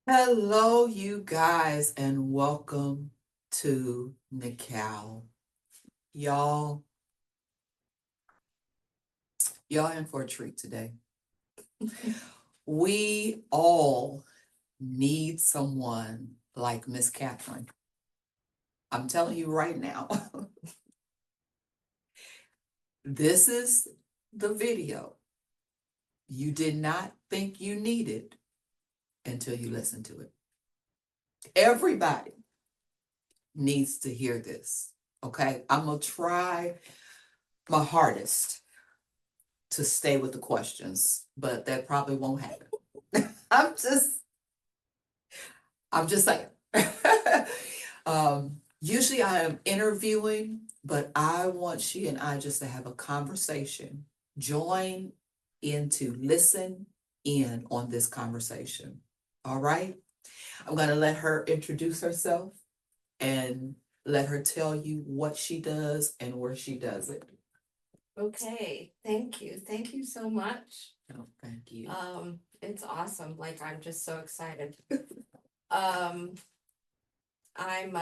Hello, you guys, and welcome to Nicole. Y'all, y'all in for a treat today. We all need someone like Miss Catherine. I'm telling you right now, this is the video you did not think you needed until you listened to it. Everybody needs to hear this. Okay, I'm gonna try my hardest to stay with the questions, but that probably won't happen. I'm just, I'm just saying. Usually I am interviewing, but I want she and I just to have a conversation. Join in to listen in on this conversation. All right. I'm going to let her introduce herself and let her tell you what she does and where she does it. Okay, thank you. Thank you so much. Oh, thank you. It's awesome. Like I'm just so excited. Um, I'm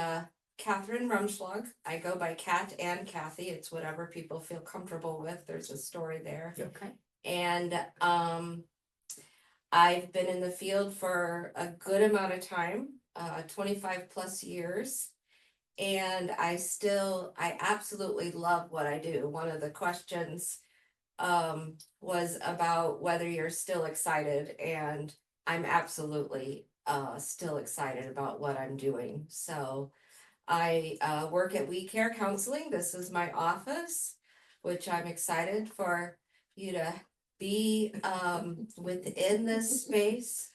Catherine Rumschlag. I go by Kat and Kathy. It's whatever people feel comfortable with. There's a story there. Okay. And I've been in the field for a good amount of time, 25 plus years. And I absolutely love what I do. One of the questions was about whether you're still excited, and I'm absolutely still excited about what I'm doing. So I work at We Care Counseling. This is my office, which I'm excited for you to be within this space.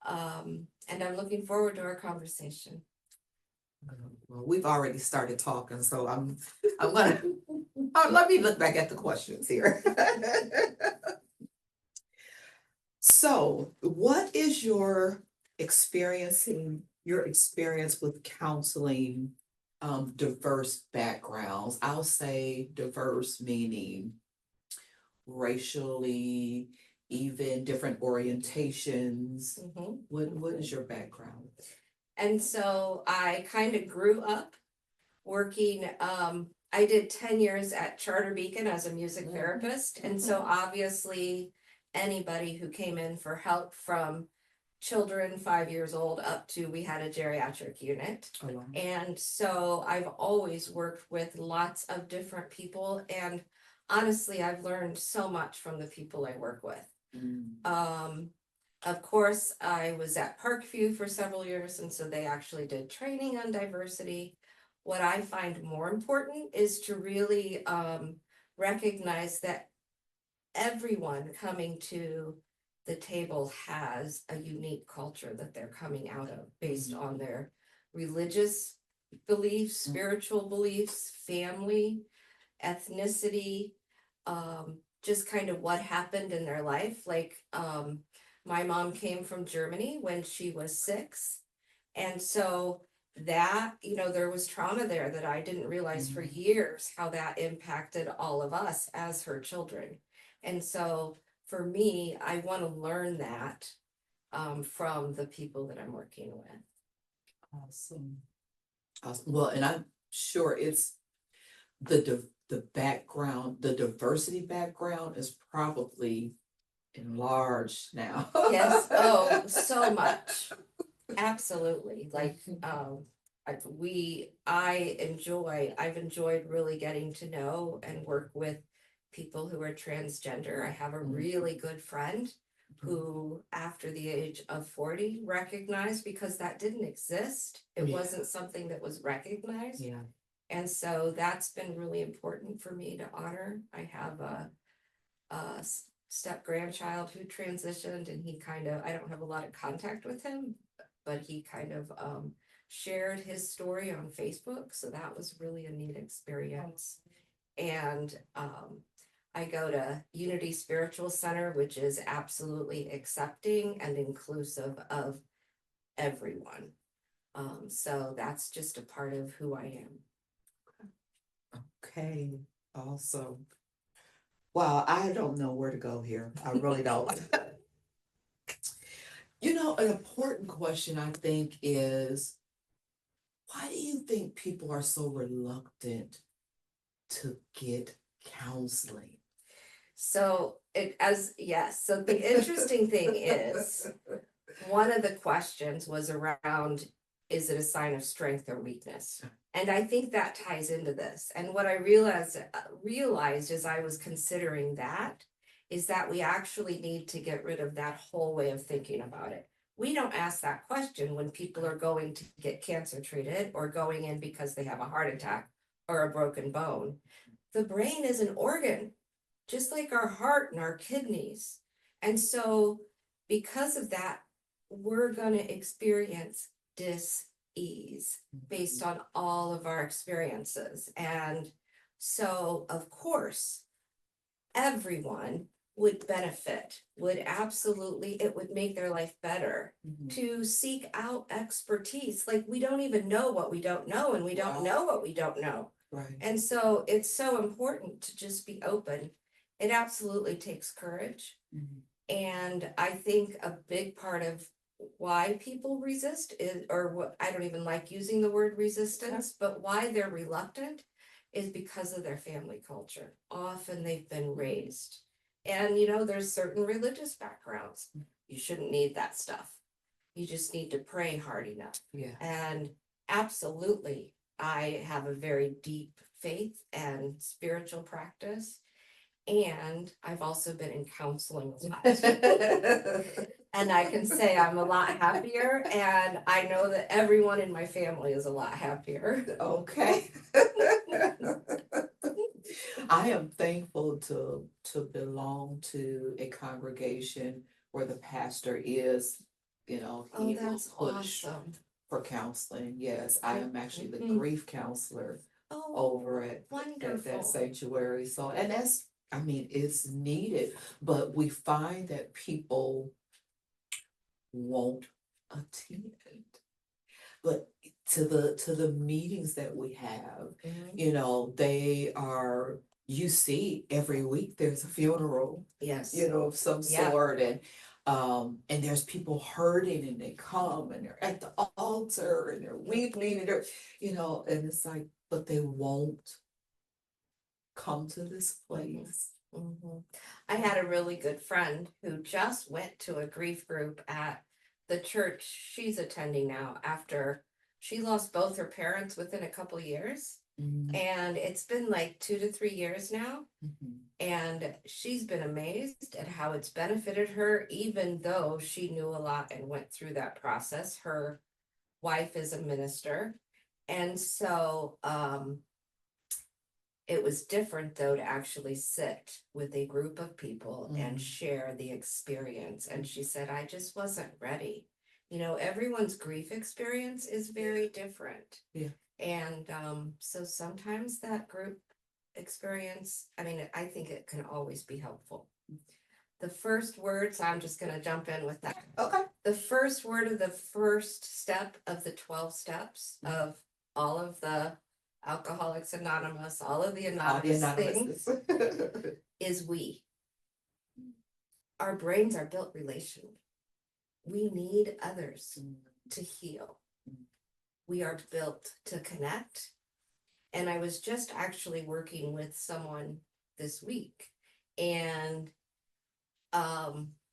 And I'm looking forward to our conversation. Well, we've already started talking, so I'm gonna, let me look back at the questions here. So, what is your experience with counseling diverse backgrounds? I'll say diverse meaning racially, even different orientations. What is your background? And so I kind of grew up working, I did 10 years at Charter Beacon as a music therapist. And so obviously, anybody who came in for help from children 5 years old up to we had a geriatric unit. Oh, wow. And so I've always worked with lots of different people. And honestly, I've learned so much from the people I work with. Um, of course, I was at Parkview for several years, and so they actually did training on diversity. What I find more important is to really recognize that everyone coming to the table has a unique culture that they're coming out of based on their religious beliefs, spiritual beliefs, family, ethnicity, just kind of what happened in their life. Like, my mom came from Germany when she was 6. And so that, there was trauma there that I didn't realize for years how that impacted all of us as her children. And so for me, I want to learn that from the people that I'm working with. Awesome. Awesome. Well, and I'm sure it's the background, the diversity background is probably enlarged now. Yes, oh, so much. Absolutely. Like, I've enjoyed really getting to know and work with people who are transgender. I have a really good friend who, after the age of 40, recognized, because that didn't exist. It Yeah. wasn't something that was recognized. Yeah. And so that's been really important for me to honor. I have a step grandchild who transitioned, and he kind of, I don't have a lot of contact with him, but he kind of shared his story on Facebook. So that was really a neat experience. And I go to Unity Spiritual Center, which is absolutely accepting and inclusive of everyone. So that's just a part of who I am. Okay. Awesome. Wow, I don't know where to go here. I really don't. You know, an important question I think is, why do you think people are so reluctant to get counseling? So yes, so the interesting thing is, one of the questions was around, is it a sign of strength or weakness? And I think that ties into this. And what I realized as I was considering that is that we actually need to get rid of that whole way of thinking about it. We don't ask that question when people are going to get cancer treated or going in because they have a heart attack or a broken bone. The brain is an organ, just like our heart and our kidneys. And so, because of that, we're going to experience dis-ease based on all of our experiences. And so, of course, everyone would benefit, would absolutely, it would make their life better Mhm. to seek out expertise. Like, we don't even know what we don't know, and we don't Wow. know what we don't know. Right. And so it's so important to just be open. It absolutely takes courage. Mhm. And I think a big part of why people resist is, or what, I don't even like using the word resistance, but why they're reluctant is because of their family culture. Often they've been raised. And there's certain religious backgrounds. You shouldn't need that stuff. You just need to pray hard enough. Yeah. And absolutely, I have a very deep faith and spiritual practice. And I've also been in counseling a lot. And I can say I'm a lot happier, and I know that everyone in my family is a lot happier. Okay. I am thankful to belong to a congregation where the pastor is, Oh, he will that's push awesome. for counseling. Yes, I am actually the Mhm. grief counselor Oh, over at that wonderful. sanctuary. So, and that's, I mean, it's needed, but we find that people won't attend. But to the meetings that we have, Mhm. they are, you see, every week there's a funeral, Yes. of some Yeah. sort, and there's people hurting and they come and they're at the altar and they're weeping and and it's like, but they won't come to this place. Mhm. I had a really good friend who just went to a grief group at the church she's attending now after she lost both her parents within a couple years. Mhm. And it's been like 2 to 3 years now. Mhm. And she's been amazed at how it's benefited her, even though she knew a lot and went through that process. Her wife is a minister. And so, it was different though to actually sit with a group of people and share the experience. And she said, I just wasn't ready. Everyone's grief experience is very different. Yeah. And so sometimes that group experience, I mean, I think it can always be helpful. The first words, I'm just going to jump in with that. Okay. The first word of the first step of the 12 steps of all of the Alcoholics Anonymous, all of the All the anonymous things anonymous. is we. Our brains are built relationally. We need others to heal. We are built to connect. And I was just actually working with someone this week, and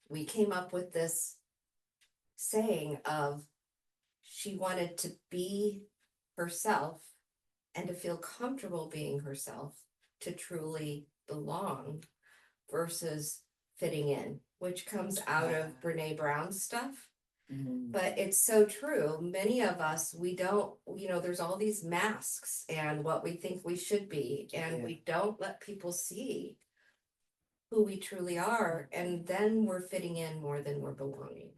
we came up with this saying of, she wanted to be herself and to feel comfortable being herself, to truly belong versus fitting in, which comes out of Brene Brown's stuff. But it's so true. Many of us, we don't, there's all these masks and what we think we should be, and we don't let people see who we truly are. And then we're fitting in more than we're belonging.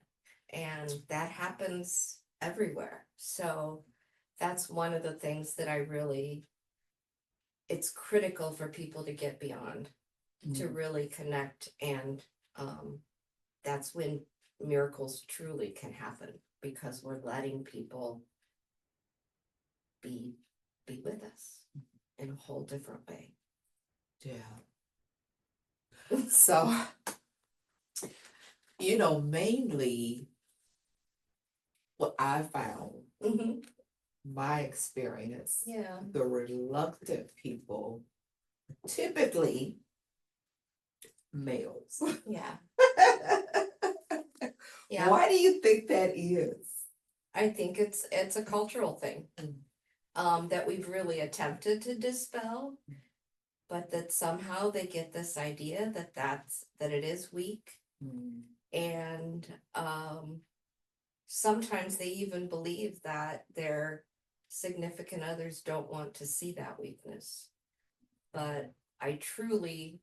And that happens everywhere. So that's one of the things that it's critical for people to get beyond, to really connect. And that's when miracles truly can happen, because we're letting people be with us in a whole different way. Yeah. So, mainly what I found, Mhm. my experience, Yeah, the reluctant people, typically males. yeah, yeah. Why do you think that is? I think it's a cultural thing, that we've really attempted to dispel, but that somehow they get this idea that that it is weak, Mm, and sometimes they even believe that their significant others don't want to see that weakness. But I truly,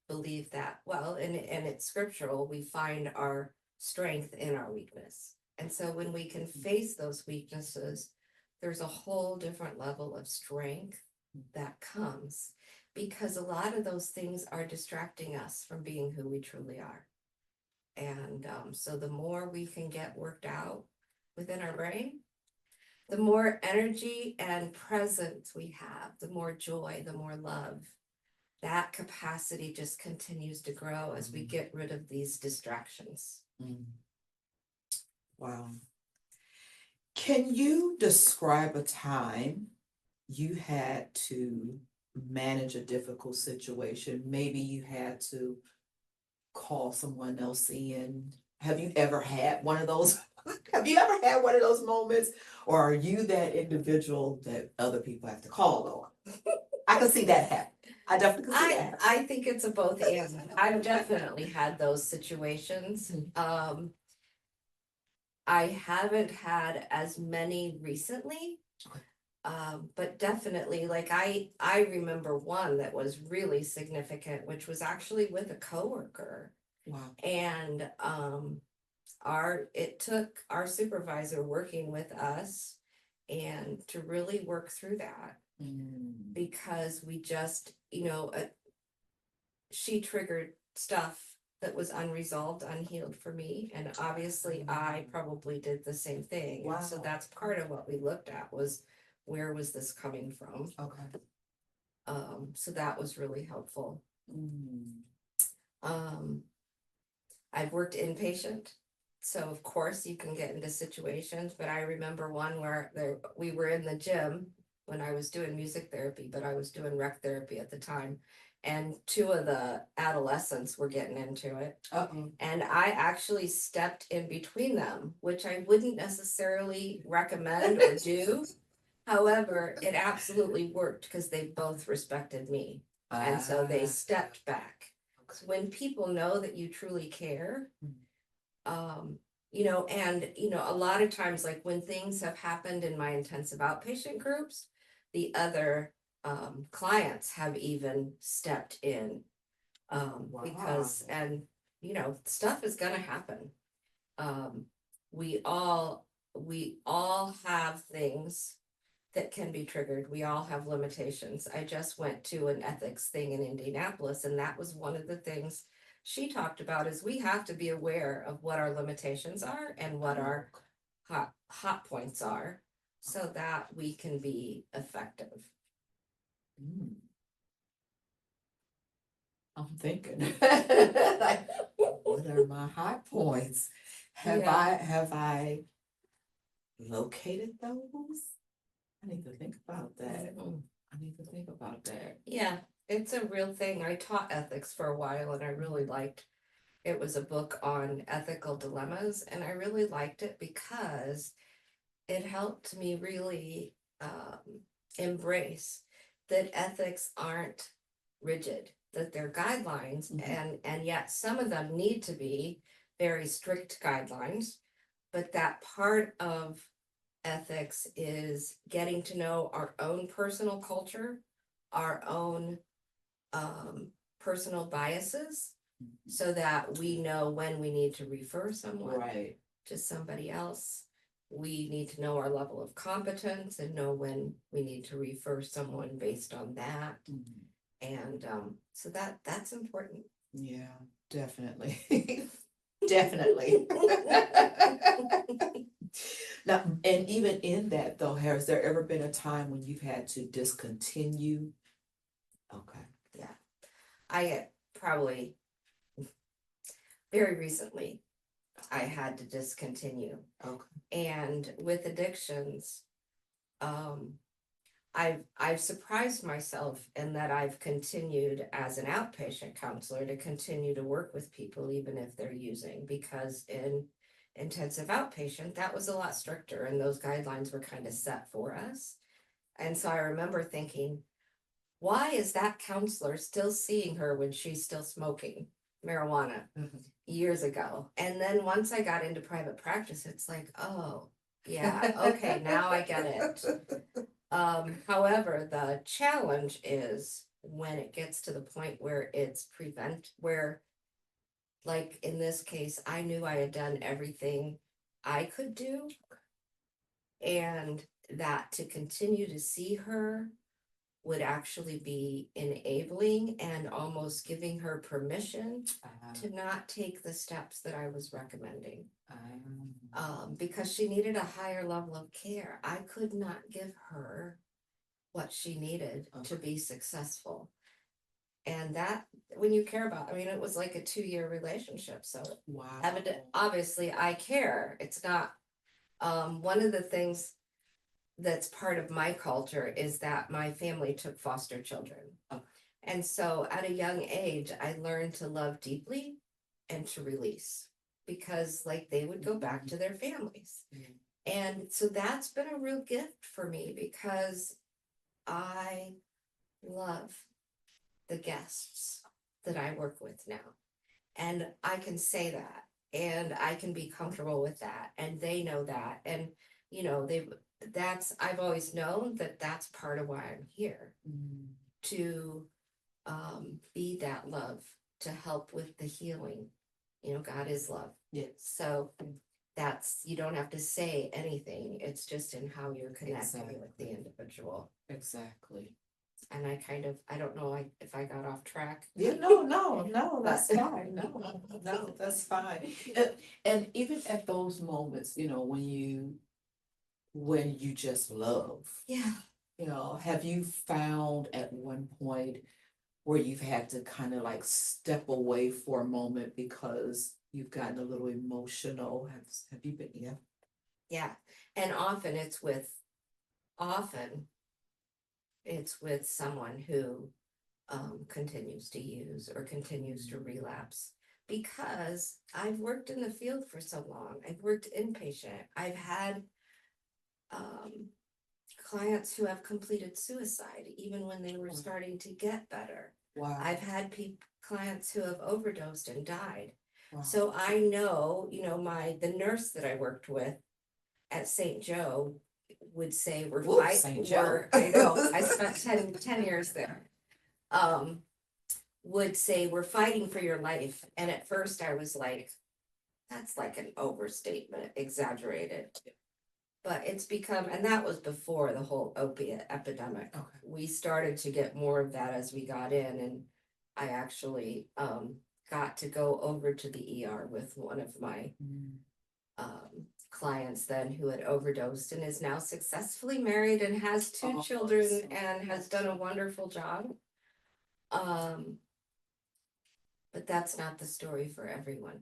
believe that, well, and it's scriptural, we find our strength in our weakness. And so when we can face those weaknesses, there's a whole different level of strength that comes, because a lot of those things are distracting us from being who we truly are. And so the more we can get worked out within our brain, the more energy and presence we have, the more joy, the more love. That capacity just continues to grow as we get rid of these distractions. mm. Wow. Can you describe a time you had to manage a difficult situation? Maybe you had to call someone else in. Have you ever had one of those? Have you ever had one of those moments? Or are you that individual that other people have to call on? I can see that happen. I definitely can see that happen. I think it's a both and. I've definitely had those situations. I haven't had as many recently. Okay. But definitely, like I remember one that was really significant, which was actually with a coworker. Wow. And it took our supervisor working with us and to really work through that, because we just, she triggered stuff that was unresolved, unhealed for me, and obviously I probably did the same thing. Wow. And so that's part of what we looked at, was where was this coming from. Okay. So that was really helpful. Mm. I've worked inpatient, so of course you can get into situations, but I remember one where we were in the gym when I was doing music therapy, but I was doing rec therapy at the time. And two of the adolescents were getting into it. Uh-oh. And I actually stepped in between them, which I wouldn't necessarily recommend or do. However, it absolutely worked because they both respected me. And so they stepped back. So when people know that you truly care, and a lot of times, like when things have happened in my intensive outpatient groups, the other clients have even stepped in, because, Wow. and stuff is gonna happen. um, we all have things that can be triggered. We all have limitations. I just went to an ethics thing in Indianapolis, and that was one of the things she talked about, is we have to be aware of what our limitations are and what our hot points are, so that we can be effective. Mm. I'm thinking, like, what are my high points? Yeah. Have I located those? I need to think about that. I need to think about that. Yeah, it's a real thing. I taught ethics for a while and I really liked, it was a book on ethical dilemmas, and I really liked it because it helped me really embrace that ethics aren't rigid, that they're guidelines, and yet some of them need to be very strict guidelines, but that part of ethics is getting to know our own personal culture, our own personal biases, so that we know when we need to refer someone Right. to somebody else. We need to know our level of competence and know when we need to refer someone based on that. And so that's important. Yeah, definitely. Definitely. Now, and even in that though, has there ever been a time when you've had to discontinue? Okay. Yeah, I probably very recently I had to discontinue. Okay. And with addictions, I've surprised myself in that I've continued as an outpatient counselor to continue to work with people even if they're using, because in intensive outpatient, that was a lot stricter and those guidelines were kind of set for us. And so I remember thinking, why is that counselor still seeing her when she's still smoking marijuana years ago? And then once I got into private practice, it's like, oh, yeah, okay, now I get it. However, the challenge is when it gets to the point where where, like in this case, I knew I had done everything I could do. And that to continue to see her would actually be enabling and almost giving her permission to not take the steps that I was recommending. Because she needed a higher level of care. I could not give her what she needed to be successful. And that, when you care about, I mean, it was like a 2-year relationship. So obviously I care. It's not, one of the things that's part of my culture is that my family took foster children. And so at a young age, I learned to love deeply and to release, because like they would go back to their families. And so that's been a real gift for me, because I love the guests that I work with now. And I can say that, and I can be comfortable with that, and they know that. And, you know, I've always known that that's part of why I'm here, to be that love, to help with the healing. You know, God is love. Yes. So that's, you don't have to say anything. It's just in how you're connecting with the individual. Exactly. And I don't know if I got off track. Yeah, no, that's fine. No, that's fine. And even at those moments, you know, when you just love, Yeah. you know, have you found at one point where you've had to kind of like step away for a moment because you've gotten a little emotional? Have you been, yeah? Yeah. And often it's with someone who continues to use or continues to relapse, because I've worked in the field for so long. I've worked inpatient. I've had clients who have completed suicide even when they were starting to get better. Wow. I've had clients who have overdosed and died. Wow. So I know, you know, the nurse that I worked with at St. Joe would say we're fighting. I know, I spent 10 years there. Would say we're fighting for your life. And at first I was like, that's like an overstatement, exaggerated. But it's become, and that was before the whole opiate epidemic. Okay. We started to get more of that as we got in, and I actually got to go over to the ER with one of my clients then, who had overdosed and is now successfully married and has 2 children and has done a wonderful job. But that's not the story for everyone.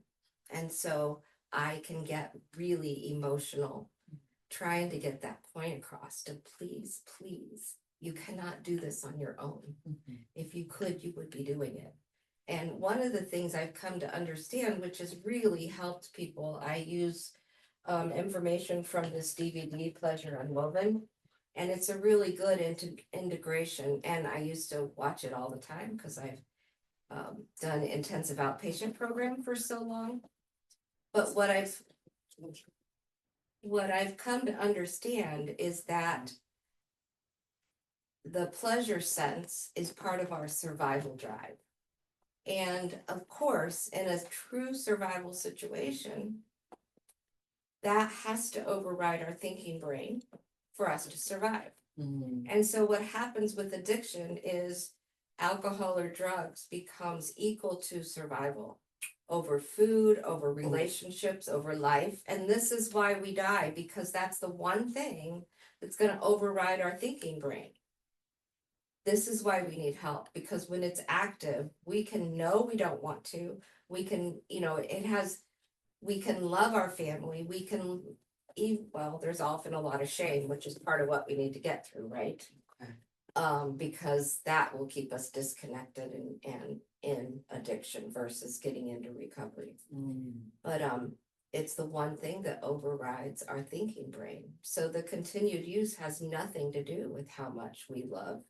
And so I can get really emotional trying to get that point across to please, you cannot do this on your own. If you could, you would be doing it. And one of the things I've come to understand, which has really helped people, I use information from this DVD, Pleasure Unwoven, and it's a really good integration. And I used to watch it all the time because I've done intensive outpatient program for so long. But what I've come to understand is that the pleasure sense is part of our survival drive. And of course, in a true survival situation, that has to override our thinking brain for us to survive. And so what happens with addiction is alcohol or drugs becomes equal to survival over food, over relationships, over life. And this is why we die, because that's the one thing that's going to override our thinking brain. This is why we need help, because when it's active, we can know we don't want to. We can, you know, we can love our family. We can well, there's often a lot of shame, which is part of what we need to get through, right? Okay. Because that will keep us disconnected and in addiction versus getting into recovery. But it's the one thing that overrides our thinking brain. So the continued use has nothing to do with how much we love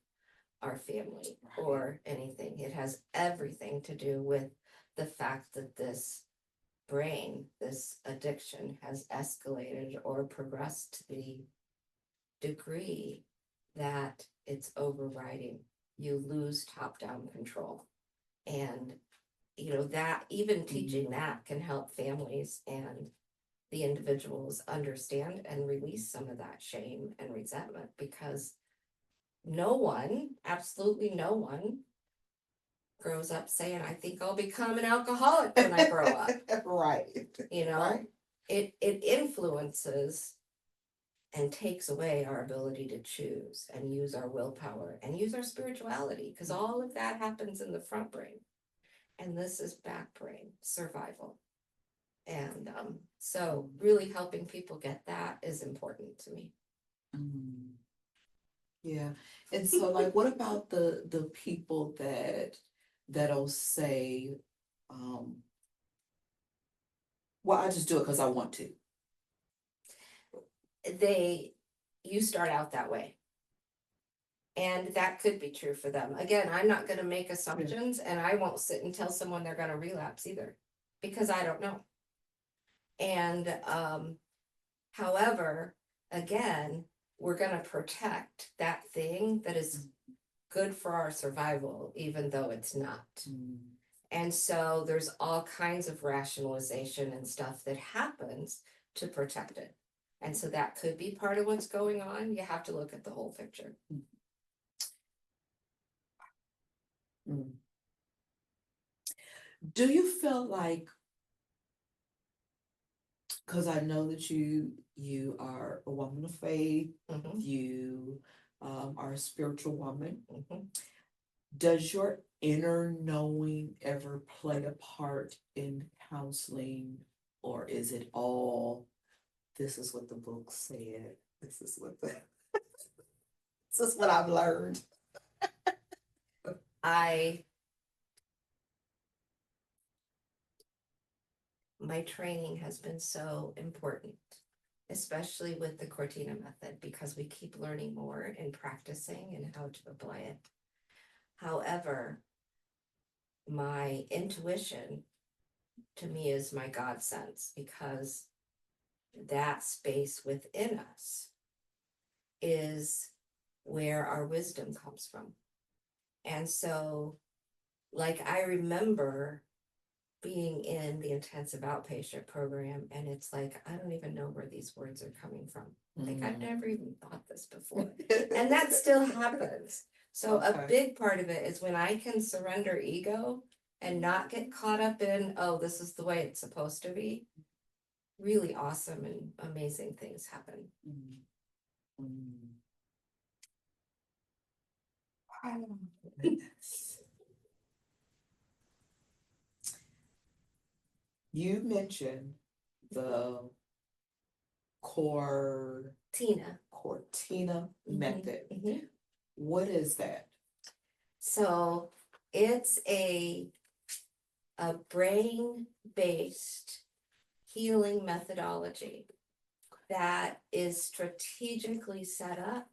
our family or anything. It has everything to do with the fact that this brain, this addiction has escalated or progressed to the degree that it's overriding. You lose top-down control. And, that even teaching that can help families and the individuals understand and release some of that shame and resentment, because no one, absolutely no one, grows up saying, I think I'll become an alcoholic when I grow up. Right. Right. It influences and takes away our ability to choose and use our willpower and use our spirituality, because all of that happens in the front brain. And this is back brain survival. And so really helping people get that is important to me. Yeah. And so like, what about the people that'll say, well, I just do it because I want to. You start out that way. And that could be true for them. Again, I'm not going to make assumptions, and I won't sit and tell someone they're going to relapse either, because I don't know. And however, again, we're going to protect that thing that is good for our survival, even though it's not. And so there's all kinds of rationalization and stuff that happens to protect it. And so that could be part of what's going on. You have to look at the whole picture. Do you feel like, because I know that you are a woman of faith, you are a spiritual woman, does your inner knowing ever play a part in counseling, or is it all, this is what the book said, this is what I've learned? My training has been so important, especially with the Cortina method, because we keep learning more and practicing and how to apply it. However, my intuition to me is my God sense, because that space within us is where our wisdom comes from. And so, like, I remember being in the intensive outpatient program, and it's like, I don't even know where these words are coming from. Like, I've never even thought this before. And that still happens. So a big part of it is when I can surrender ego and not get caught up in, oh, this is the way it's supposed to be, really awesome and amazing things happen. You mentioned the Cortina method. What is that? So it's a brain-based healing methodology that is strategically set up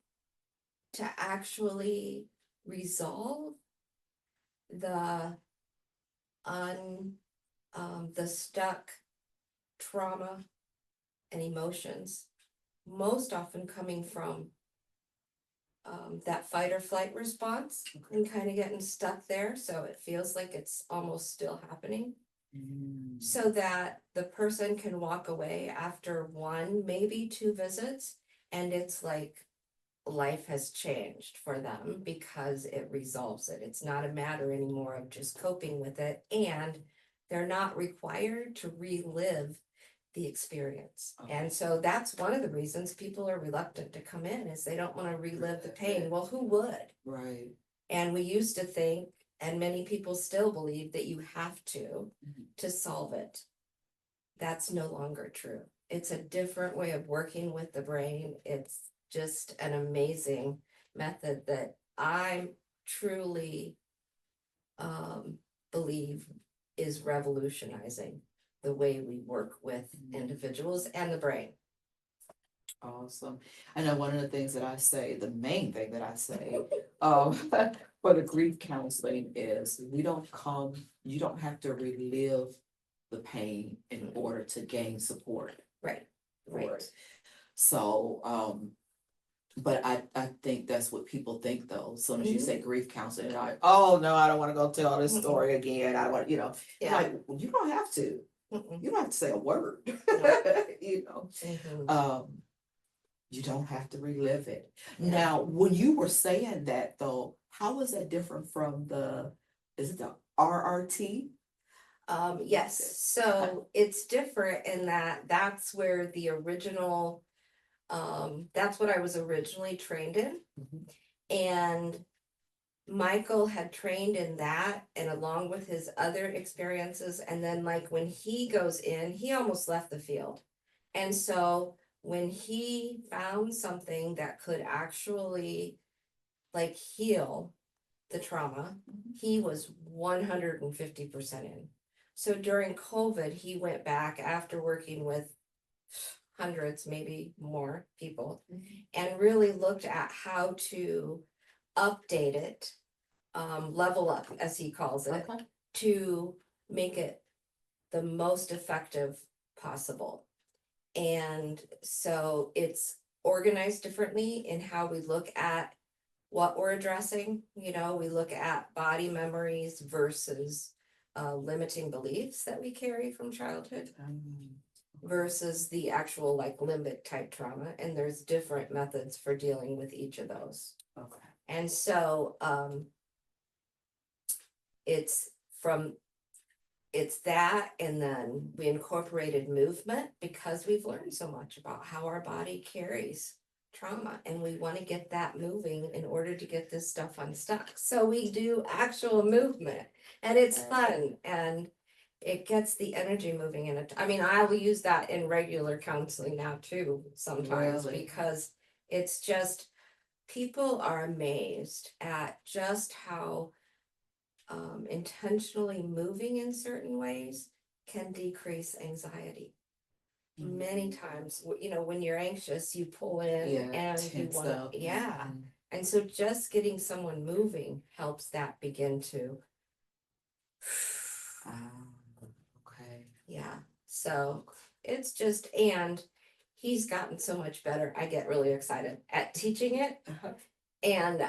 to actually resolve the stuck trauma and emotions, most often coming from that fight or flight response, and kind of getting stuck there, so it feels like it's almost still happening. So that the person can walk away after one, maybe 2 visits, and it's like life has changed for them because it resolves it. It's not a matter anymore of just coping with it, and they're not required to relive the experience. And so that's one of the reasons people are reluctant to come in, is they don't want to relive the pain. Well, who would? Right. And we used to think, and many people still believe, that you have to solve it. That's no longer true. it's a different way of working with the brain. It's just an amazing method that I truly believe is revolutionizing the way we work with individuals and the brain. Awesome. I know one of the things that I say, the main thing that I say, for the grief counseling is you don't have to relive the pain in order to gain support. Right, for right. it. So, but I think that's what people think though. As soon as you say grief counseling, they're like, oh no, I don't want to go tell this story again. I don't want, Yeah. like, you don't have to. You don't have to say a word. You don't have to relive it. Yeah. Now, when you were saying that though, how is that different from is it the RRT? Yes, so it's different in that that's where the original, that's what I was originally trained in. And Michael had trained in that and along with his other experiences, and then like when he goes in, he almost left the field. And so when he found something that could actually like heal the trauma, he was 150% in. So during COVID, he went back after working with hundreds, maybe more people, and really looked at how to update it, level up, as he calls it, Okay. to make it the most effective possible. And so it's organized differently in how we look at what we're addressing. We look at body memories versus limiting beliefs that we carry from childhood versus the actual like limbic type trauma. And there's different methods for dealing with each of those. Okay. And so it's that, and then we incorporated movement because we've learned so much about how our body carries trauma, and we want to get that moving in order to get this stuff unstuck. So we do actual movement, and it's fun, and it gets the energy moving in it. I mean, I will use that in regular counseling now too, sometimes, Really? because it's just, people are amazed at just how intentionally moving in certain ways can decrease anxiety. Many times, when you're anxious, you pull in and you tense want to, up. And so just getting someone moving helps that begin to, Okay. yeah. So it's just, and he's gotten so much better. I get really excited at teaching it. And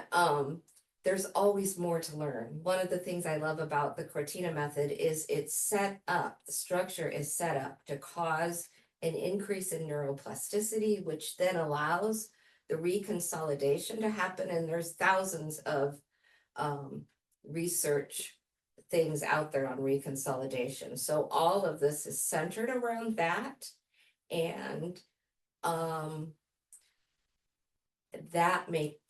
there's always more to learn. One of the things I love about the Cortina method is it's set up, the structure is set up to cause an increase in neuroplasticity, which then allows the reconsolidation to happen. And there's thousands of research things out there on reconsolidation. So all of this is centered around that. And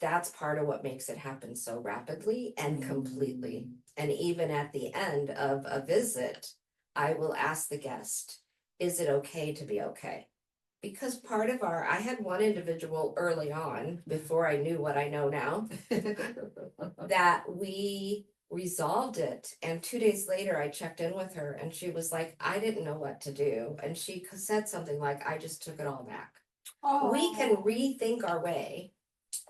that's part of what makes it happen so rapidly and completely. And even at the end of a visit, I will ask the guest, is it okay to be okay? Because part of I had one individual early on, before I knew what I know now, that we resolved it. And 2 days later, I checked in with her and she was like, I didn't know what to do. And she said something like, I just took it all back. We can rethink our way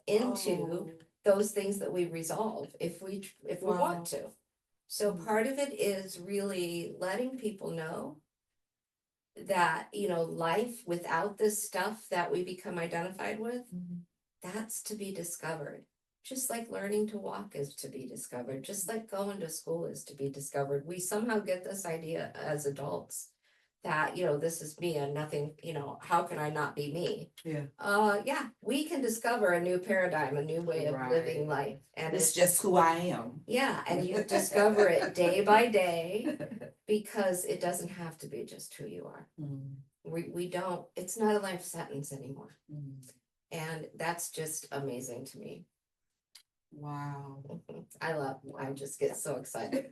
into those things that we resolve if we want to. So part of it is really letting people know that, life without this stuff that we become identified with, that's to be discovered. Just like learning to walk is to be discovered, just like going to school is to be discovered. We somehow get this idea as adults that, this is me and nothing, how can I not be me? Yeah, we can discover a new paradigm, a new way of living life. And it's just who I am. Yeah, and you discover it day by day because it doesn't have to be just who you are. We don't, it's not a life sentence anymore. And that's just amazing to me. Wow. I just get so excited.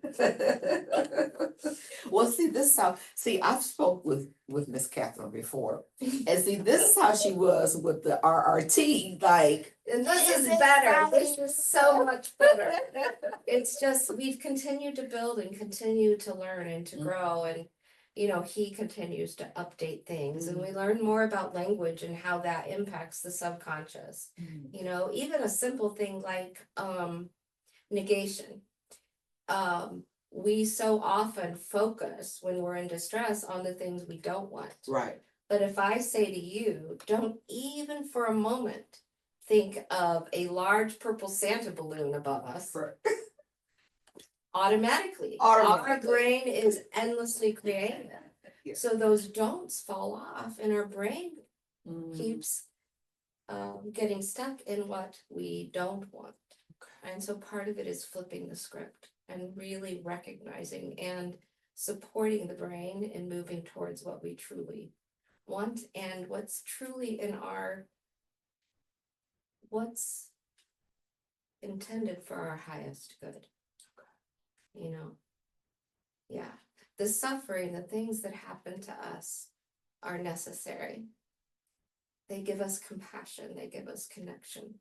Well, see, this is how, see, I've spoke with Miss Catherine before, and see, this is how she was with the RRT, like. And this is better, this is so much better. It's just, we've continued to build and continue to learn and to grow, and, you know, he continues to update things, and we learn more about language and how that impacts the subconscious. You know, even a simple thing like, negation. We so often focus when we're in distress on the things we don't want. Right. But if I say to you, don't even for a moment think of a large purple Santa balloon above us, automatically, our brain is endlessly creative. Yeah. So those don'ts fall off, and our brain keeps getting stuck in what we don't want. And so part of it is flipping the script and really recognizing and supporting the brain in moving towards what we truly want and what's truly in what's intended for our highest good. You know, yeah, the suffering, the things that happen to us are necessary. They give us compassion, they give us connection,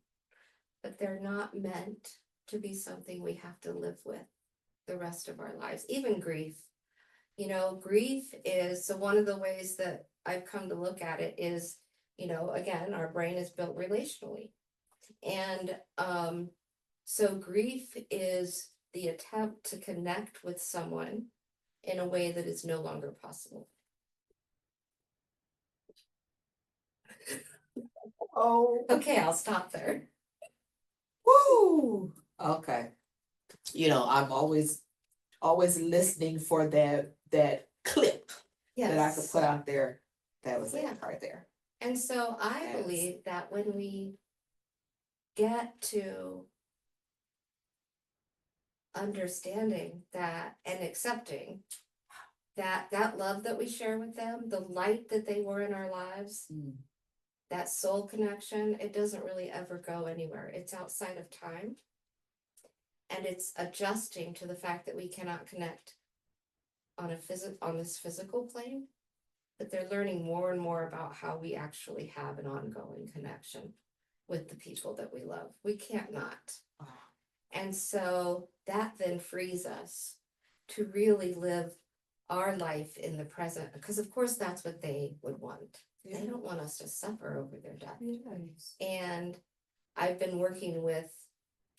but they're not meant to be something we have to live with the rest of our lives. Even grief, you know, grief is, so one of the ways that I've come to look at it is, you know, again, our brain is built relationally. And so grief is the attempt to connect with someone in a way that is no longer possible. Oh. Okay, I'll stop there. Woo. Okay. You know, I'm always listening for that clip that I could Yes. put out there. That was Yeah. it right there. And so I Yes. believe that when we get to understanding that and accepting that love that we share with them, the light that they were in our lives, that soul connection, it doesn't really ever go anywhere. It's outside of time. And it's adjusting to the fact that we cannot connect on this physical plane, but they're learning more and more about how we actually have an ongoing connection with the people that we love. We can't not. Wow. And so that then frees us to really live our life in the present, because of course that's what they would want. They don't want us to suffer over their death. Yes. And I've been working with,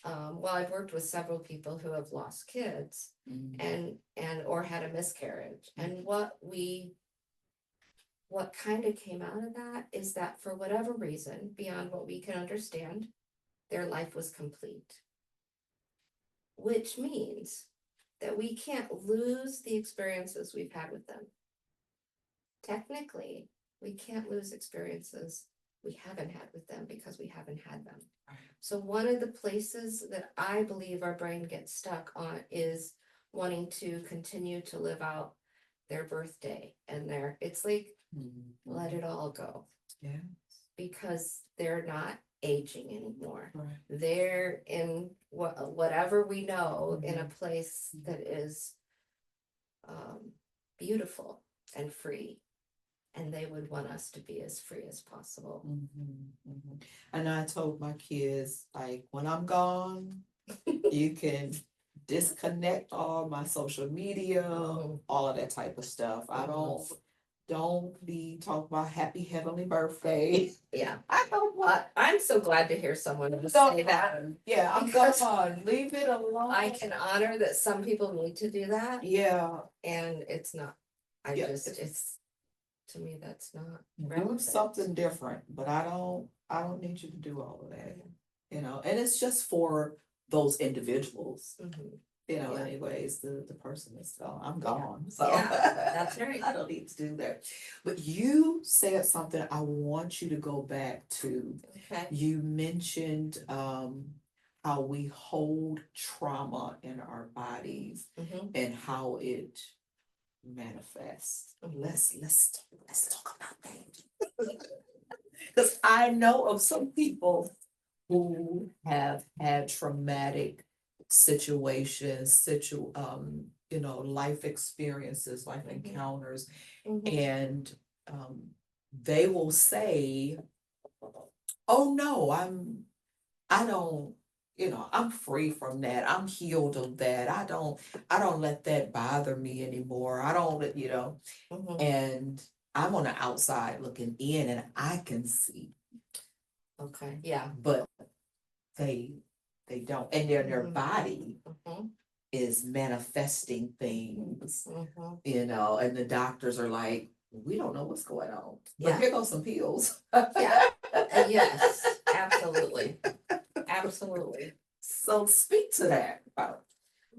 I've worked with several people who have lost kids and or had a miscarriage. And what kind of came out of that is that for whatever reason, beyond what we can understand, their life was complete. Which means that we can't lose the experiences we've had with them. Technically, we can't lose experiences we haven't had with them because we haven't had them. So one of the places that I believe our brain gets stuck on is wanting to continue to live out their birthday and it's like, let it all go. Yeah. Because they're not aging anymore. Right. They're in whatever we know in a place that is beautiful and free. And they would want us to be as free as possible. And I told my kids, like, when I'm gone, you can disconnect all my social media, all of that type of stuff. I don't be talking about happy heavenly birthday. Yeah. I don't want. I'm so glad to hear someone say that. Yeah, I'm gone. Leave it alone. I can honor that some people need to do that. Yeah. And it's not. It's to me that's not Do relevant. something different, but I don't need you to do all of that. You know, and it's just for those individuals. You know, anyways, the person is gone. I'm gone. So that's right. I don't need to do that. But you said something I want you to go back to. Okay. You mentioned how we hold trauma in our bodies and how it manifests. Let's talk about that. Because I know of some people who have had traumatic situations, life experiences, life Mhm. encounters, Mhm. and they will say, "Oh no, I don't, I'm free from that. I'm healed of that. I don't let that bother me anymore. I don't, Mhm. and I'm on the outside looking in and I can see, Okay, yeah. but they they don't. And their Mhm. body Mhm. is manifesting things, Mhm. and the doctors are like, we don't know what's going on. But Yeah. here goes some pills. Yeah. Yes, absolutely. Absolutely. So speak to that.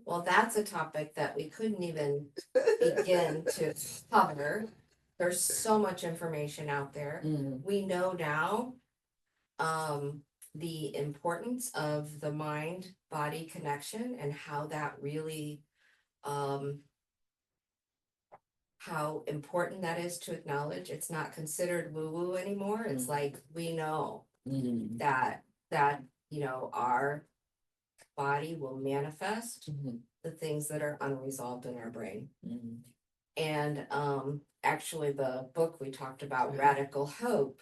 Well, that's a topic that we couldn't even begin to cover. There's so much information out there. Mm, We know now the importance of the mind body connection and how that really um how important that is to acknowledge. It's not considered woo woo anymore. It's like we know mm, that our body will manifest mhm, the things that are unresolved in our brain. mhm. And actually the book we talked about, Right. Radical Hope,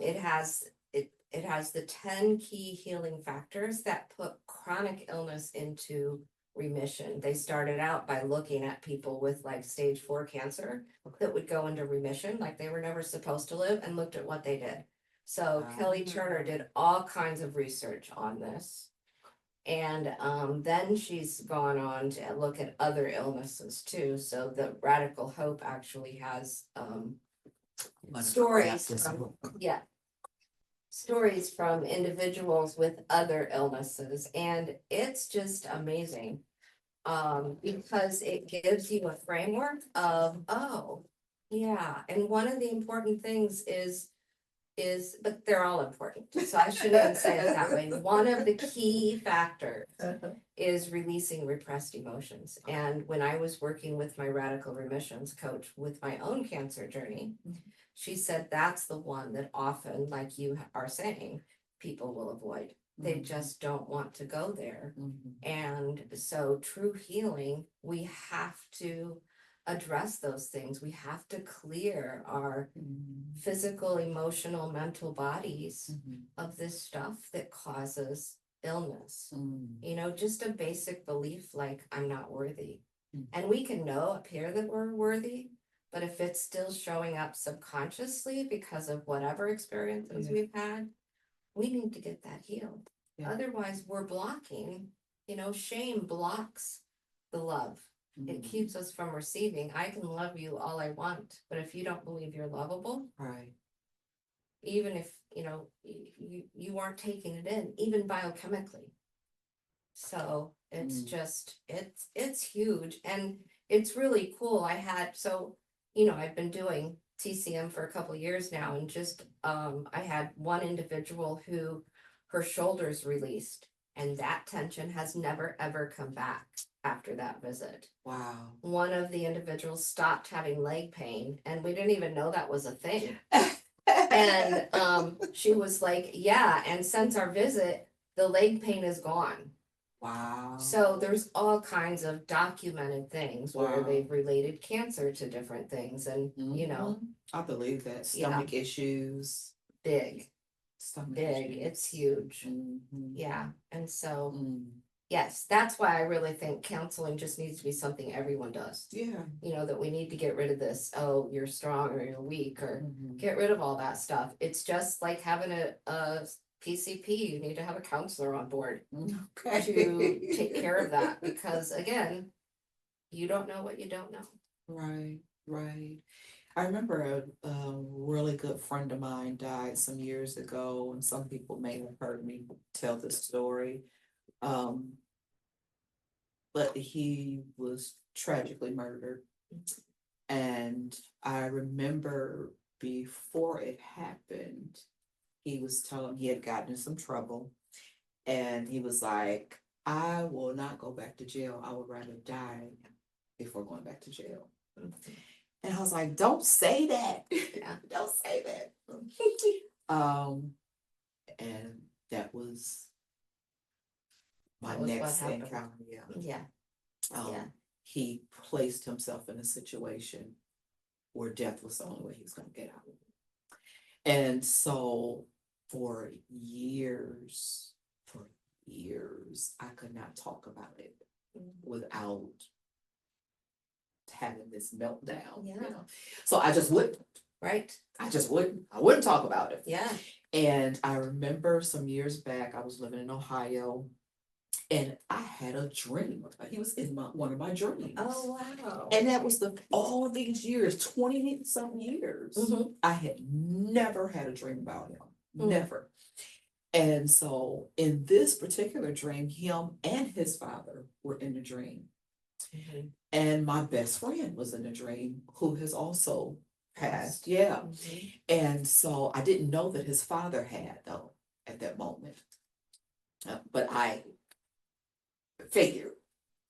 it has the 10 key healing factors that put chronic illness into remission. They started out by looking at people with like stage 4 cancer that would go into remission, like they were never supposed to live, and looked at what they did. So Kelly Turner did all kinds of research on this. And then she's gone on to look at other illnesses too. So the Radical Hope actually has Wanna stories grab this from, book. yeah, stories from individuals with other illnesses, and it's just amazing. Because it gives you a framework of, oh, yeah, and one of the important things but they're all important, so I shouldn't even say it that way. One of the key factors is releasing repressed emotions. And when I was working with my radical remissions coach with my own cancer journey, she said that's the one that often, like you are saying, people will avoid. They Mhm. just don't want to go there. Mhm. And so, true healing, we have to address those things. We have to clear our Mhm. physical, emotional, mental bodies Mhm. of this stuff that causes illness. Mhm. Just a basic belief like I'm not worthy. Mhm. And we can know up here that we're worthy, but if it's still showing up subconsciously because of whatever experiences Yeah. we've had, we need to get that healed. Yeah. Otherwise, we're blocking, shame blocks the love. It Mhm. keeps us from receiving. I can love you all I want, but if you don't believe you're lovable, Right. even if you aren't taking it in, even biochemically. So it's just it's huge, and it's really cool. I've been doing TCM for a couple of years now, and just I had one individual who her shoulders released, and that tension has never ever come back after that visit. Wow. One of the individuals stopped having leg pain, and we didn't even know that was a thing. And she was like, yeah, and since our visit, the leg pain is gone. Wow. So there's all kinds of documented things where Wow. they've related cancer to different things, and I believe that. Yeah. Stomach issues. big, Stomach big, issues. it's huge. Mhm. Yeah, and so Mm. yes, that's why I really think counseling just needs to be something everyone does. Yeah. That we need to get rid of this, oh, you're strong or you're weak, or Mhm. get rid of all that stuff. It's just like having a PCP. You need to have a counselor on board Okay. to take care of that, because again, you don't know what you don't know. Right, right. I remember a really good friend of mine died some years ago, and some people may have heard me tell this story. Um, but he was tragically murdered. And I remember before it happened, he was telling he had gotten in some trouble. And he was like, I will not go back to jail. I would rather die before going back to jail. And I was like, don't say that. Yeah. Don't say that. And that was my That was what next happened. encounter, yeah. Yeah, yeah. He placed himself in a situation where death was the only way he was gonna get out. And so for years, I could not talk about it without having this meltdown, you Yeah. know? So I just wouldn't, Right, I wouldn't talk about it. yeah. And I remember some years back, I was living in Ohio and I had a dream. He was in one of my dreams. Oh, wow. And that was all these years, 20 some years, Mhm. I had never had a dream about him, Mm. never. And so in this particular dream, him and his father were in the dream. Mhm. And my best friend was in the dream who has also passed. Passed. Yeah. Mhm. And so I didn't know that his father had though at that moment. But I figured.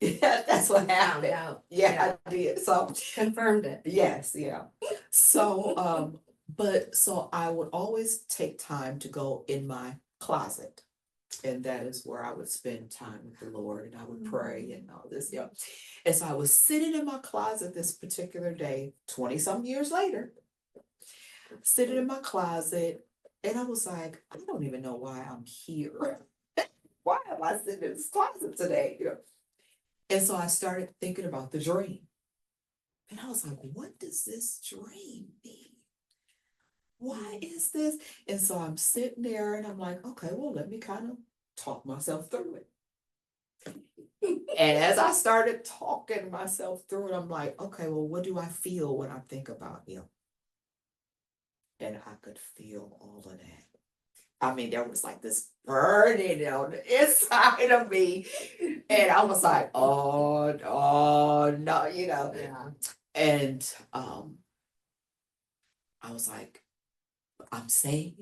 Yeah, that's what Found happened. out. Yeah, I did. So Confirmed it. yes, yeah. So but so I would always take time to go in my closet. And that is where I would spend time with the Lord and I would pray and all this, yeah. And so I was sitting in my closet this particular day, 20 some years later, sitting in my closet, and I was like, I don't even know why I'm here. Why am I sitting in this closet today? You know? And so I started thinking about the dream. And I was like, what does this dream mean? Why is this? And so I'm sitting there and I'm like, okay, well, let me kind of talk myself through it. And as I started talking myself through it, I'm like, okay, well, what do I feel when I think about him? And I could feel all of that. I mean, there was like this burning on the inside of me. And I was like, oh no, you know. Yeah. And I was like, I'm saved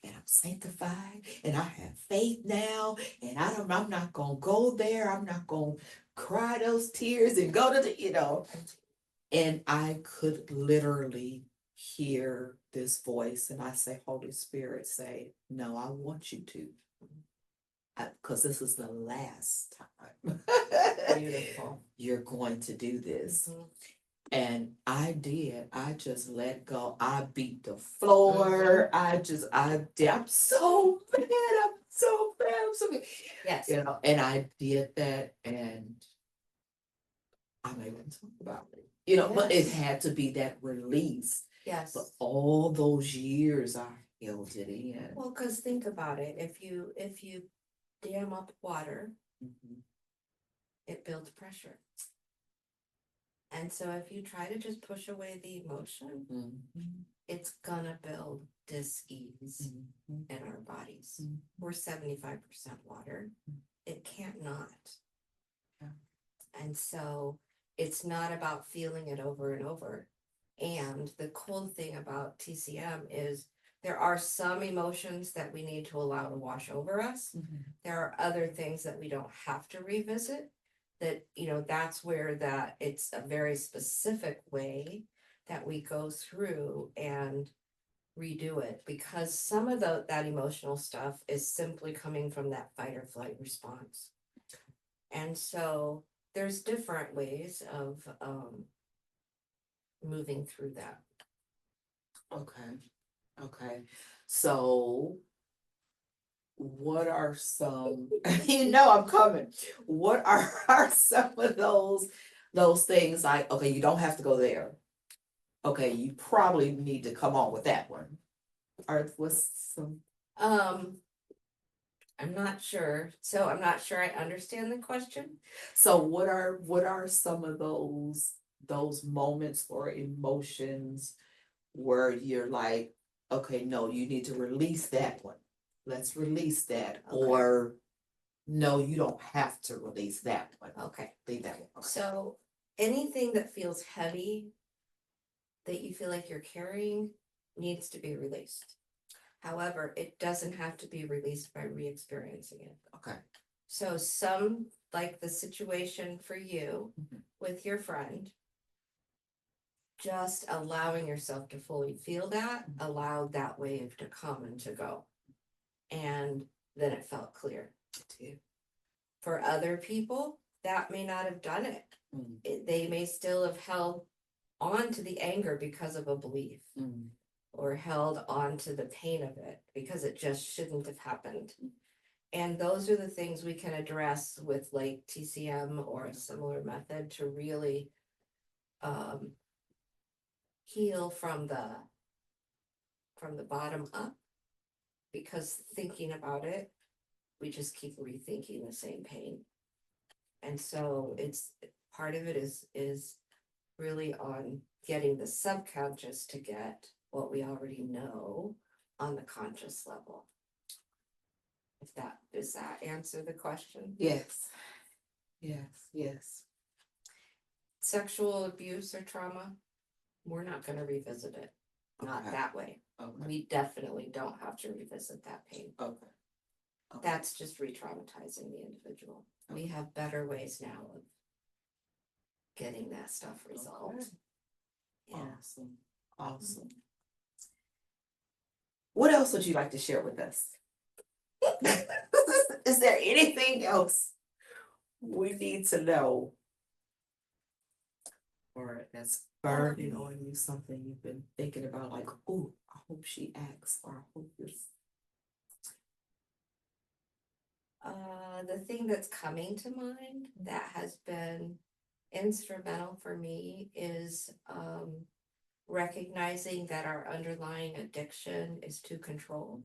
and I'm sanctified and I have faith now. And I'm not gonna go there. I'm not gonna cry those tears and go to the, you know. And I could literally hear this voice and I say, Holy Spirit, say, no, I want you to. Because this is the last time Beautiful. you're going to do this. Mhm. And I did. I just let go. I beat the floor. I'm so bad. I'm so bad. I'm so bad. Yes. You know, and I did that and I'm able to talk about it. You know, but it Yes. had to be that release. Yes. But all those years I held it in. Well, because think about it. If you dam up water, Mhm. it builds pressure. And so if you try to just push away the emotion, Mhm. it's gonna build dis-ease Mhm. in our bodies. Mhm. We're 75% water. It can't not. Yeah. And so it's not about feeling it over and over. And the cool thing about TCM is there are some emotions that we need to allow to wash over us. Mhm. There are other things that we don't have to revisit. That, you know, that's where that it's a very specific way that we go through and redo it, because some of that emotional stuff is simply coming from that fight or flight response. And so there's different ways of moving through that. Okay. So what are some, you know, I'm coming. What are some of those things like, okay, you don't have to go there. Okay, you probably need to come on with that one. Or what's some, I'm not sure. So I'm not sure I understand the question. so what are some of those moments or emotions where you're like, okay, no, you need to release that one. Let's release that. Okay. Or no, you don't have to release that one. Okay. Leave that one. Okay. So anything that feels heavy that you feel like you're carrying needs to be released. However, it doesn't have to be released by re-experiencing it. Okay. So some, like the situation for you Mhm. with your friend, just allowing yourself to fully feel that, allow that wave to come and to go. And then it felt clear. Yeah. For other people, that may not have done it. Mm. They may still have held on to the anger because of a belief, Mm. or held on to the pain of it because it just shouldn't have happened. And those are the things we can address with like TCM or a similar method to really heal from the bottom up. Because thinking about it, we just keep rethinking the same pain. And so it's part of it is really on getting the subconscious to get what we already know on the conscious level. If that, does that answer the question? Yes. Yes, yes. Sexual abuse or trauma, we're not gonna revisit it, not Okay. that way. Okay. We definitely don't have to revisit that pain. Okay. That's just re-traumatizing the individual. We have better ways now of getting that stuff resolved. Okay. Yeah. Awesome. Awesome. What else would you like to share with us? Is there anything else we need to know? Or that's burning on you, something you've been thinking about, like, oh, I hope she acts, or I hope this. The thing that's coming to mind that has been instrumental for me is recognizing that our underlying addiction is to control.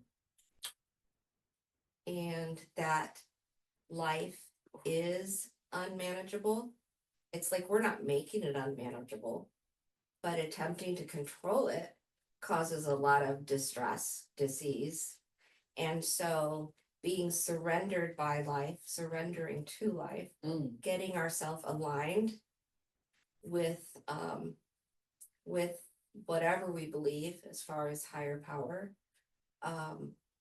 And that life is unmanageable. It's like we're not making it unmanageable, but attempting to control it causes a lot of distress, disease. And so being surrendered by life, surrendering to life, getting ourselves aligned with whatever we believe as far as higher power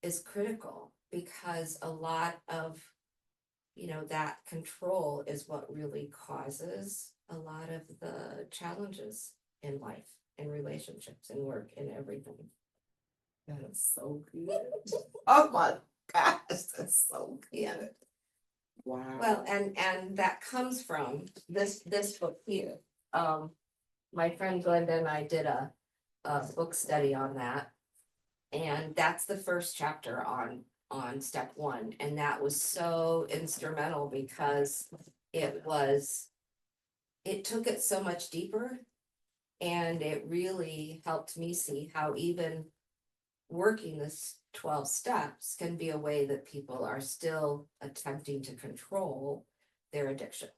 is critical, because a lot of that control is what really causes a lot of the challenges in life, in relationships, in work, in everything. That's so good. Oh my gosh, that's so good. Yeah. Wow. Well, and that comes from this book here. My friend Glenda and I did a book study on that. And that's the first chapter on step one. And that was so instrumental because it took it so much deeper. And it really helped me see how even working this 12 steps can be a way that people are still attempting to control their addiction.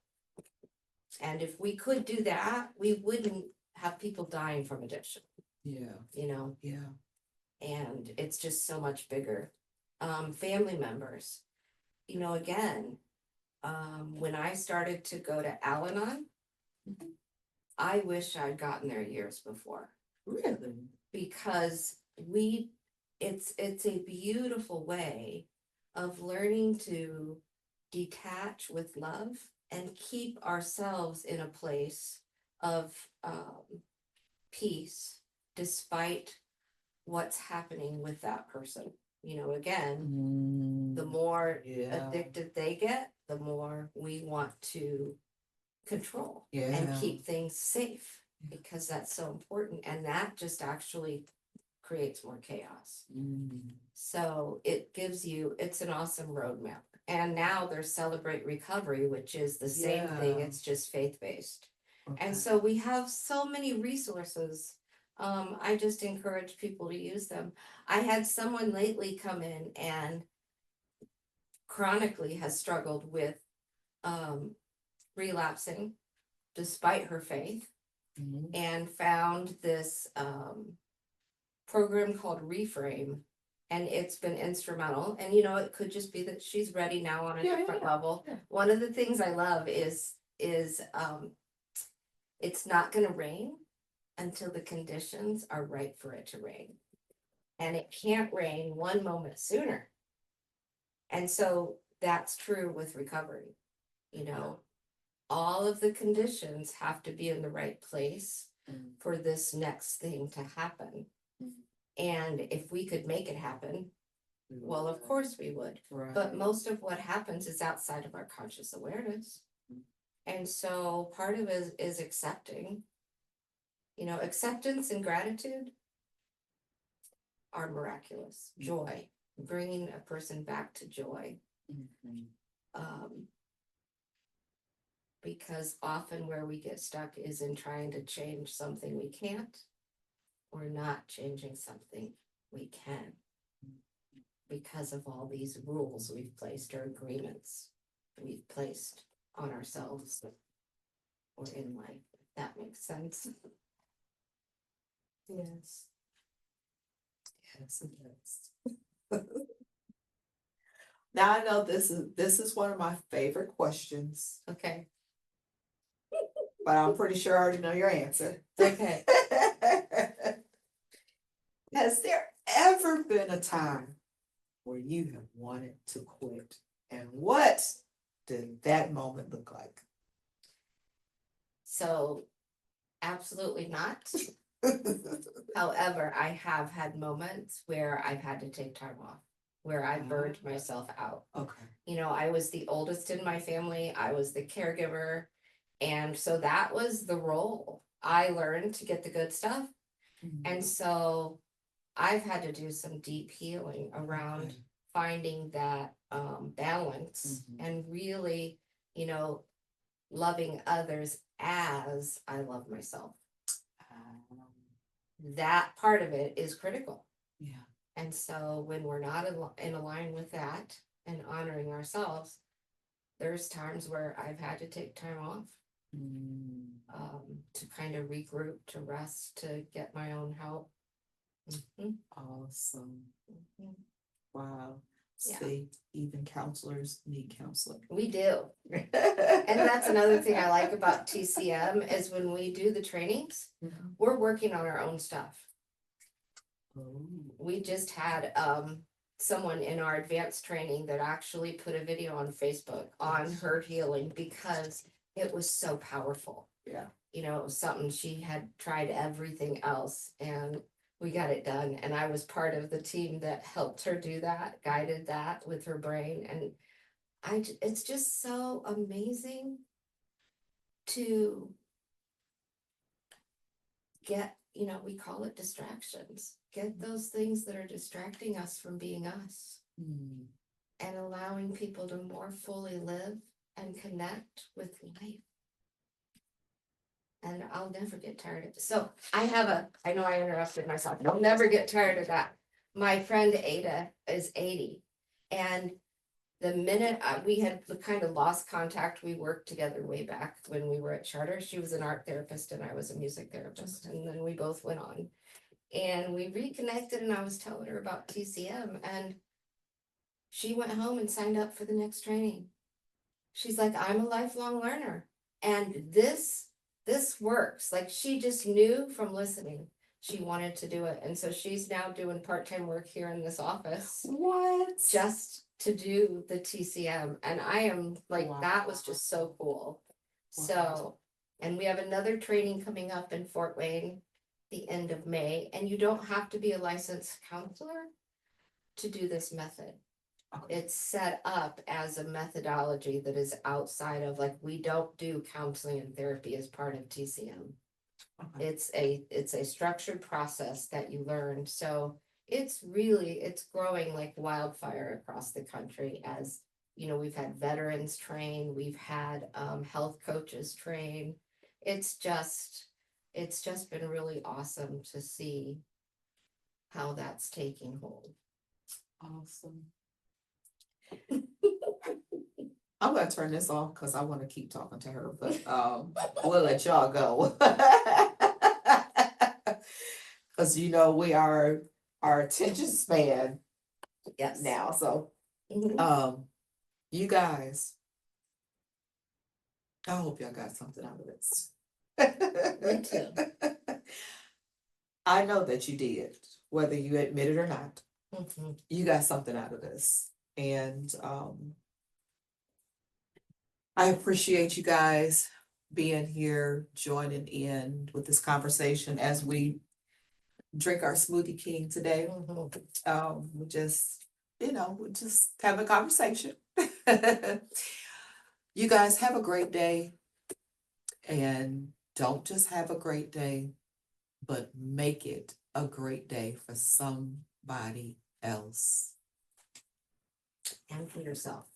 And if we could do that, we wouldn't have people dying from addiction. Yeah. Yeah. And it's just so much bigger. Family members, again, when I started to go to Al-Anon, I wish I'd gotten there years before. Really? Because it's a beautiful way of learning to detach with love and keep ourselves in a place of peace despite what's happening with that person. Again, the more addicted they get, the more we want to control and keep things safe, because that's so important, and that just actually creates more chaos. So it's an awesome roadmap. And now there's Celebrate Recovery, which is the same thing, it's just faith-based. And so we have so many resources. I just encourage people to use them. I had someone lately come in and chronically has struggled with relapsing despite her faith, and found this program called Reframe, and it's been instrumental. And it could just be that she's ready now on a different level. One of the things I love is it's not going to rain until the conditions are right for it to rain, and it can't rain one moment sooner. And so that's true with recovery. All of the conditions have to be in the right place for this next thing to happen. And if we could make it happen, Well, of course we would, Right. but most of what happens is outside of our conscious awareness. And so part of it is accepting, acceptance and gratitude are miraculous. Joy, bringing a person back to joy. Mhm. Because often where we get stuck is in trying to change something we can't, or not changing something we can, because of all these rules we've placed or agreements we've placed on ourselves or in life, if that makes sense. Yes. Yes, it does. Now I know this is one of my favorite questions, Okay. but I'm pretty sure I already know your answer. Okay. Has there ever been a time where you have wanted to quit? And what did that moment look like? So, absolutely not. However, I have had moments where I've had to take time off, where I burned myself out. Okay. I was the oldest in my family, I was the caregiver, and so that was the role. I learned to get the good stuff, and so I've had to do some deep healing around Okay. finding that balance and really, loving others as I love myself. That part of it is critical. Yeah. And so when we're not in line with that and honoring ourselves, there's times where I've had to take time off to kind of regroup, to rest, to get my own help. Awesome. Wow. Yeah. See, even counselors need counseling. We do. And that's another thing I like about TCM is when we do the trainings, we're working on our own stuff. We just had someone in our advanced training that actually put a video on Facebook on her healing because it was so powerful. Yeah. It was something she had tried everything else and we got it done. And I was part of the team that helped her do that, guided that with her brain. And it's just so amazing to get, we call it distractions, get those things that are distracting us from being us and allowing people to more fully live and connect with life. And I'll never get tired of it. So I know I interrupted myself. I'll never get tired of that. My friend Ada is 80. And the minute we had kind of lost contact, we worked together way back when we were at Charter. She was an art therapist and I was a music therapist. And then we both went on. And we reconnected and I was telling her about TCM. And she went home and signed up for the next training. She's like, I'm a lifelong learner. And this works. Like she just knew from listening she wanted to do it. And so she's now doing part-time work here in this office. What? Just to do the TCM. And I am like, that was just so cool. Wow. So, and we have another training coming up in Fort Wayne the end of May. And you don't have to be a licensed counselor to do this method. Okay. It's set up as a methodology that is outside of, like, we don't do counseling and therapy as part of TCM. Okay. It's a structured process that you learn. So it's growing like wildfire across the country. As we've had veterans train, we've had health coaches train. It's just been really awesome to see how that's taking hold. Awesome. I'm gonna turn this off because I want to keep talking to her, but we'll let y'all go. Because we are our attention span now. So you guys, I hope y'all got something out of this. Me too. I know that you did, whether you admit it or not. You got something out of this. And I appreciate you guys being here, joining in with this conversation as we drink our Smoothie King today. We just we're just having a conversation. You guys have a great day, and don't just have a great day, but make it a great day for somebody else. And for yourself.